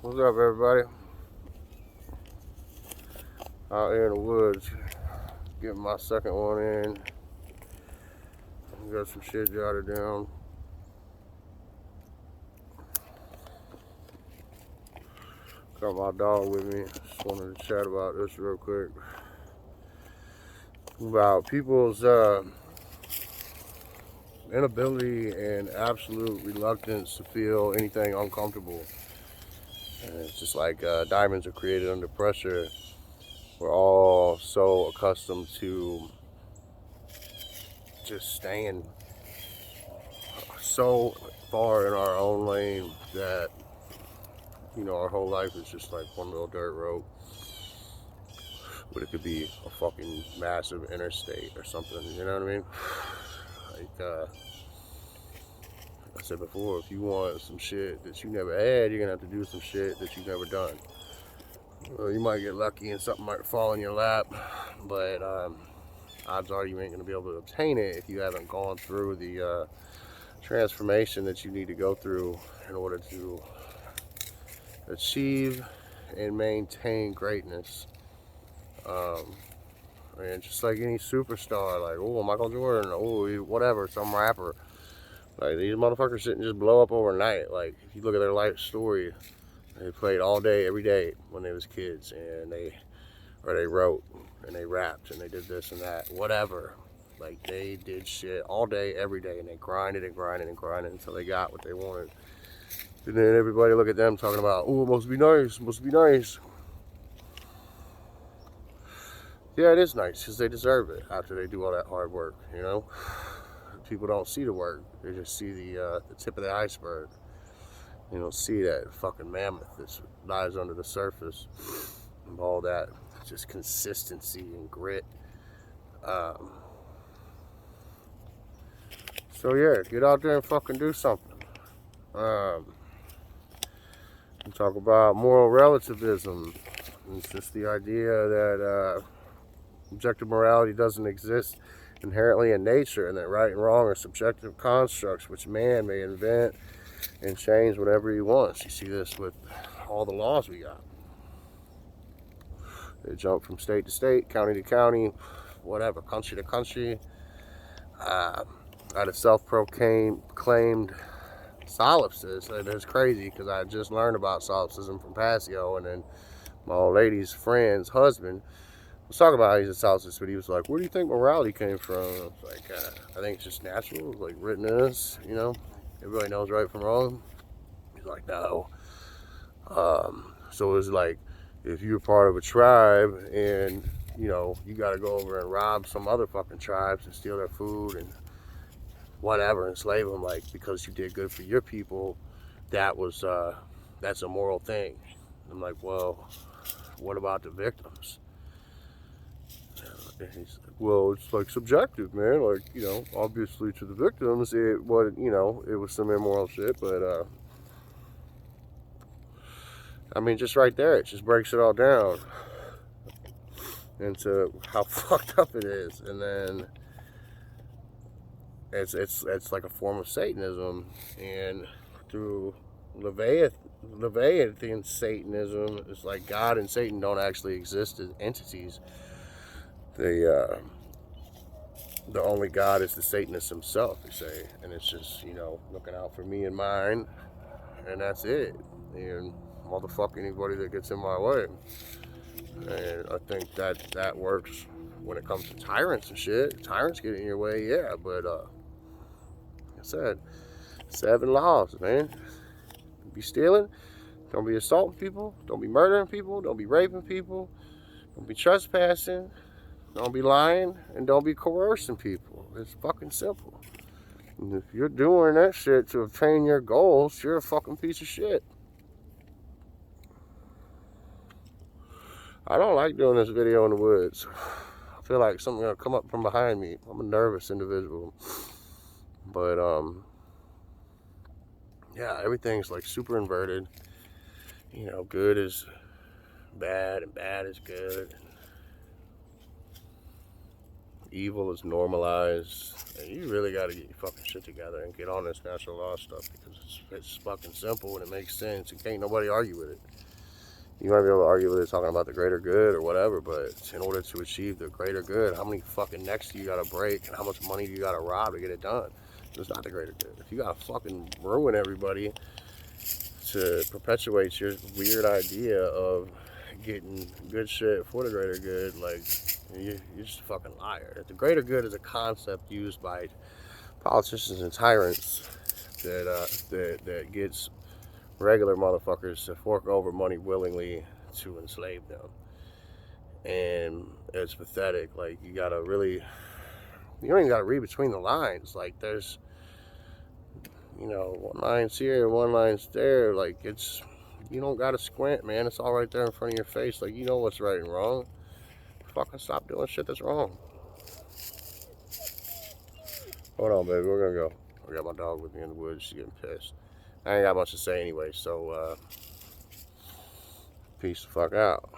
What's up, everybody? Out here in the woods, getting my second one in. Got some shit jotted down. Got my dog with me. Just wanted to chat about this real quick. About people's inability and absolute reluctance to feel anything uncomfortable. And it's just like diamonds are created under pressure. We're all so accustomed to just staying so far in our own lane that, you know, our whole life is just like one little dirt road. But it could be a fucking massive interstate or something, you know what I mean? Like I said before, if you want some shit that you never had, you're gonna have to do some shit that you've never done. Well, you might get lucky and something might fall in your lap, but odds are you ain't gonna be able to obtain it if you haven't gone through the transformation that you need to go through in order to achieve and maintain greatness. And just like any superstar, like, oh, Michael Jordan, oh, whatever, some rapper, like, these motherfuckers didn't just blow up overnight. Like, if you look at their life story, they played all day, every day when they was kids, and they wrote, and they rapped, and they did this and that, whatever. Like, they did shit all day, every day, and they grinded and grinded and grinded until they got what they wanted. And then everybody look at them talking about, oh, it must be nice, must be nice. Yeah, it is nice, because they deserve it after they do all that hard work, you know? People don't see the work. They just see the tip of the iceberg. You don't see that fucking mammoth that lies under the surface and all that. Just consistency and grit. So yeah, get out there and fucking do something. We talk about moral relativism. It's just the idea that objective morality doesn't exist inherently in nature, and that right and wrong are subjective constructs which man may invent and change whatever he wants. You see this with all the laws we got. They jump from state to state, county to county, whatever, country to country. I had a self-proclaimed solipsist, and it's crazy because I just learned about solipsism from Passio, and then my old lady's friend's husband was talking about how he's a solipsist, but he was like, where do you think morality came from? I was like, I think it's just natural. It's like written in us, you know? Everybody knows right from wrong. He's like, no. So it's like, if you're part of a tribe and, you know, you got to go over and rob some other fucking tribes and steal their food and whatever, enslave them, like, because you did good for your people, that's a moral thing. I'm like, well, what about the victims? And he's like, well, it's like subjective, man. Like, you know, obviously to the victims, it was some immoral shit, but I mean, just right there, it just breaks it all down into how fucked up it is, and then it's like a form of Satanism, and through Leviathan Satanism, it's like God and Satan don't actually exist as entities. The only God is the Satanist himself, they say, and it's just, you know, looking out for me and mine, and that's it. And motherfuck anybody that gets in my way. And I think that works when it comes to tyrants and shit. Tyrants get in your way, yeah, but like I said, 7 laws, man. Don't be stealing, don't be assaulting people, don't be murdering people, don't be raping people, don't be trespassing, don't be lying, and don't be coercing people. It's fucking simple. And if you're doing that shit to obtain your goals, you're a fucking piece of shit. I don't like doing this video in the woods. I feel like something's gonna come up from behind me. I'm a nervous individual. But yeah, everything's like super inverted. You know, good is bad and bad is good. evil is normalized. And you really got to get your fucking shit together and get on this natural law stuff, because it's fucking simple and it makes sense. And can't nobody argue with it. You might be able to argue with it talking about the greater good or whatever, but in order to achieve the greater good, how many fucking necks do you got to break and how much money do you got to rob to get it done? It's not the greater good. If you got to fucking ruin everybody to perpetuate your weird idea of getting good shit for the greater good, like, you're just a fucking liar. The greater good is a concept used by politicians and tyrants that gets regular motherfuckers to fork over money willingly to enslave them. And it's pathetic. Like, you don't even gotta read between the lines. Like, there's, one line's here, one line's there. Like, you don't gotta squint, man. It's all right there in front of your face. Like, you know what's right and wrong. Fucking stop doing shit that's wrong. Hold on, baby. We're gonna go. I got my dog with me in the woods. She's getting pissed. I ain't got much to say anyway, so peace the fuck out.